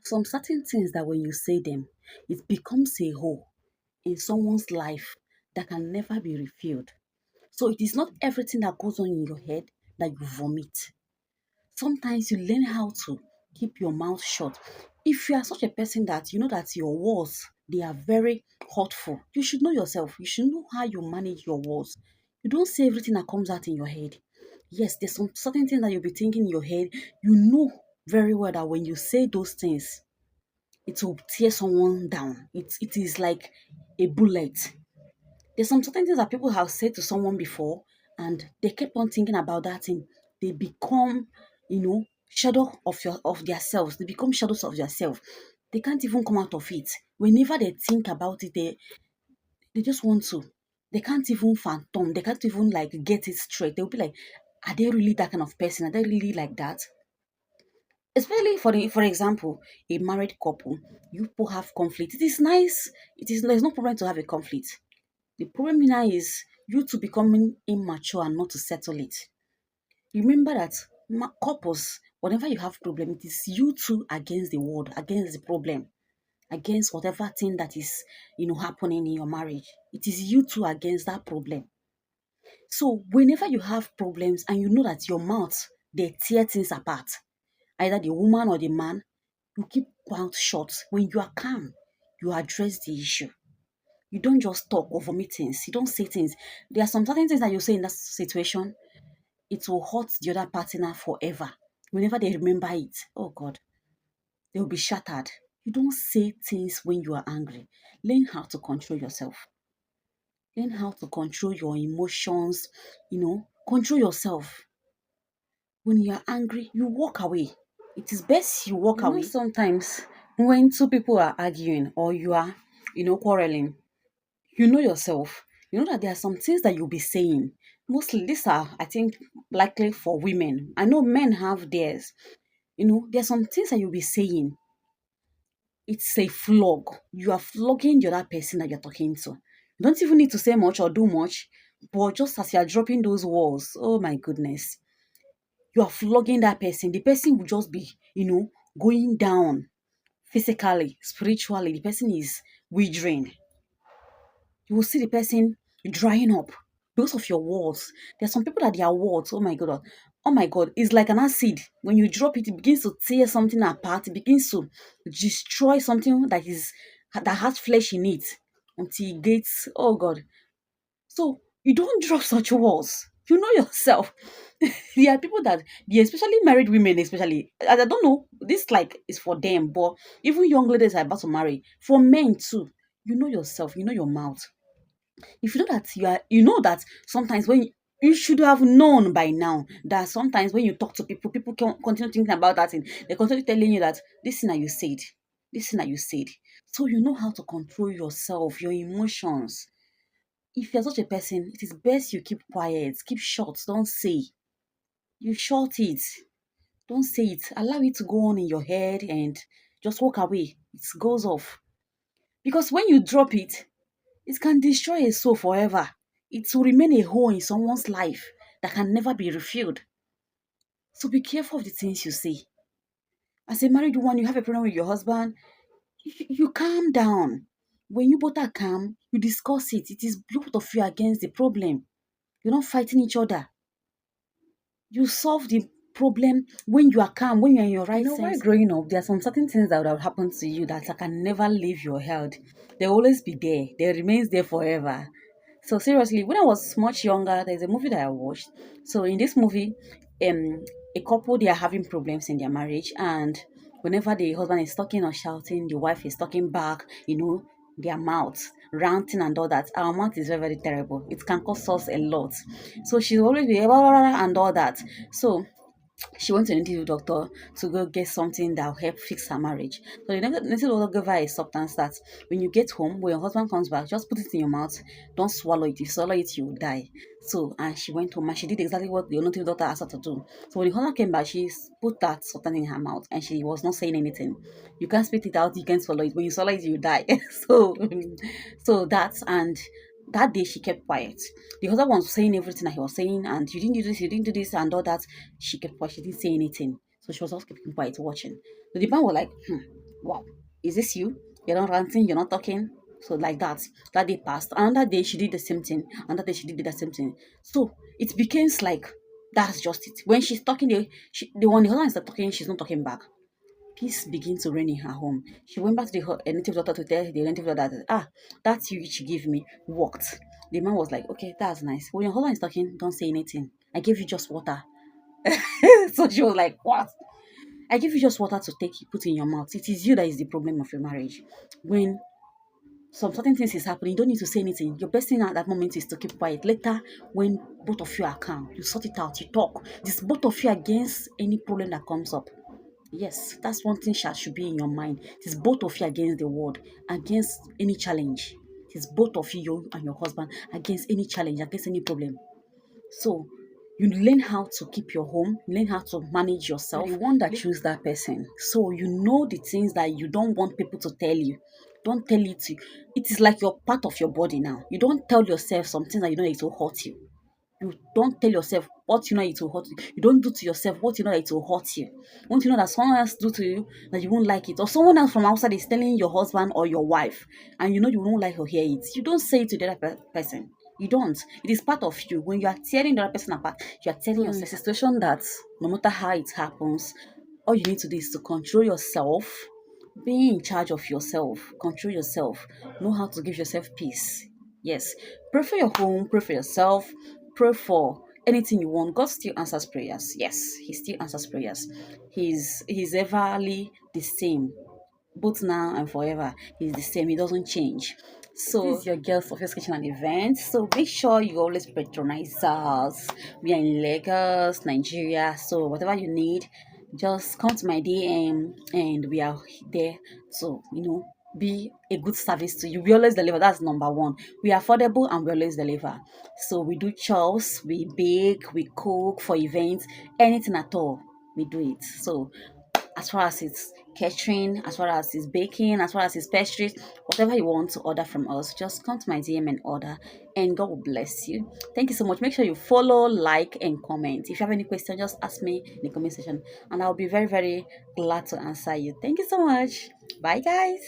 some certain things that when you say them, it becomes a hole in someone's life that can never be refilled. So it is not everything that goes on in your head that you vomit. Sometimes you learn how to keep your mouth shut. If you are such a person that you know that your words they are very hurtful, you should know yourself. You should know how you manage your words. You don't say everything that comes out in your head. Yes, there's some certain things that you'll be thinking in your head. You know very well that when you say those things, it will tear someone down. It is like a bullet. There's some certain things that people have said to someone before, and they kept on thinking about that thing. They become, shadow of themselves. They become shadows of themselves. They can't even come out of it. Whenever they think about it, they just want to. They can't even phantom. They can't even like get it straight. They'll be like, are they really that kind of person? Are they really like that? Especially for example, a married couple, you people have conflict. It is nice. There's no problem to have a conflict. The problem now is you two becoming immature and not to settle it. Remember that couples, whenever you have problem, it is you two against the world, against the problem, against whatever thing that is, happening in your marriage. It is you two against that problem. So whenever you have problems and you know that your mouth, they tear things apart, either the woman or the man, you keep mouth shut. When you are calm, you address the issue. You don't just talk or vomit things. You don't say things. There are some certain things that you say in that situation, it will hurt the other partner forever. Whenever they remember it, oh God, they will be shattered. You don't say things when you are angry. Learn how to control yourself. Learn how to control your emotions, control yourself. When you are angry, you walk away. It is best you walk away. Sometimes when two people are arguing or you are, quarreling, you know yourself. You know that there are some things that you'll be saying. Mostly these are, I think, likely for women. I know men have theirs. There are some things that you'll be saying. It's a flog. You are flogging the other person that you're talking to. You don't even need to say much or do much, but just as you are dropping those walls, oh my goodness, you are flogging that person. The person will just be, going down physically, spiritually. The person is withering. You will see the person drying up because of your words. There are some people that their words, oh my God, it's like an acid. When you drop it, it begins to tear something apart. It begins to destroy something that has flesh in it until it gets, oh God. So you don't drop such words. You know yourself. There are people that, especially married women, especially, I don't know, this like is for them, but even young ladies are about to marry. For men too, you know yourself, you know your mouth. If you know that you know that sometimes when you should have known by now that sometimes when you talk to people, people can continue thinking about that thing. They continue telling you that this thing that you said, this thing that you said. So you know how to control yourself, your emotions. If you're such a person, it is best you keep quiet, keep short, don't say. You short it. Don't say it. Allow it to go on in your head and just walk away. It goes off. Because when you drop it, it can destroy a soul forever. It will remain a hole in someone's life that can never be refilled. So be careful of the things you say. As a married woman, you have a problem with your husband, you calm down. When you both are calm, you discuss it. It is both of you against the problem. You're not fighting each other. You solve the problem when you are calm, when you're in your right sense. While growing up, there are some certain things that would have happened to you that can never leave your head. They'll always be there. They remains there forever. So seriously, when I was much younger, there's a movie that I watched. So in this movie, a couple they are having problems in their marriage, and whenever the husband is talking or shouting, the wife is talking back. Their mouths ranting and all that. Our mouth is very very terrible. It can cause us a lot. So she's always be blah, blah, blah, and all that. So she went to an native doctor to go get something that will help fix her marriage. So the native doctor gave her a substance that when you get home, when your husband comes back, just put it in your mouth. Don't swallow it. If you swallow it, you will die. So, and she went home and she did exactly what the native doctor asked her to do. So when the husband came back, she put that substance in her mouth and she was not saying anything. You can't spit it out, you can't swallow it. When you swallow it, you die. So that's and that day she kept quiet. The other one was saying everything that he was saying, and you didn't do this, you didn't do this, and all that. She kept quiet. She didn't say anything. So she was also keeping quiet, watching. So the man was like, Wow, is this you? You're not ranting, you're not talking. So like that. That day passed. Another day she did the same thing. Another day she did the same thing. So it becomes like that's just it. When she's talking, the one the husband is not talking, she's not talking back. Peace begins to reign in her home. She went back to the native daughter to tell the native daughter that that you she gave me worked. The man was like, okay, that's nice. When your husband is talking, don't say anything. I gave you just water. So she was like, what? I give you just water to take put in your mouth. It is you that is the problem of your marriage. When some certain things is happening, you don't need to say anything. Your best thing at that moment is to keep quiet. Later, when both of you are calm, you sort it out, you talk. This both of you against any problem that comes up. Yes, that's one thing that should be in your mind. It is both of you against the world, against any challenge. It is both of you, you and your husband, against any challenge, against any problem. So you learn how to keep your home, you learn how to manage yourself. You're the one that choose that person. So you know the things that you don't want people to tell you. Don't tell it to you. It is like you're part of your body now. You don't tell yourself something that you know it will hurt you. You don't tell yourself what you know it will hurt you. You don't do to yourself what you know that it will hurt you. Once you know that someone else do to you that you won't like it, or someone else from outside is telling your husband or your wife, and you know you won't like or hear it, you don't say it to the other person. You don't. It is part of you. When you are tearing the other person apart, you are telling yourself. It's a situation that no matter how it happens, all you need to do is to control yourself, be in charge of yourself, control yourself, know how to give yourself peace. Yes, pray for your home, pray for yourself, pray for anything you want. God still answers prayers. Yes, He still answers prayers. He's everly the same, both now and forever. He's the same. He doesn't change. So this is your girl Sophia's Kitchen and Events. So make sure you always patronize us. We are in Lagos, Nigeria. So whatever you need, just come to my DM and we are there. So be a good service to you. We always deliver. That's number one. We are affordable and we always deliver. So we do chores, we bake, we cook for events, anything at all. We do it. So as far as it's catering, as far as it's baking, as far as it's pastries, whatever you want to order from us, just come to my DM and order, and God will bless you. Thank you so much. Make sure you follow, like, and comment. If you have any question, just ask me in the comment section, and I'll be very, very glad to answer you. Thank you so much. Bye, guys.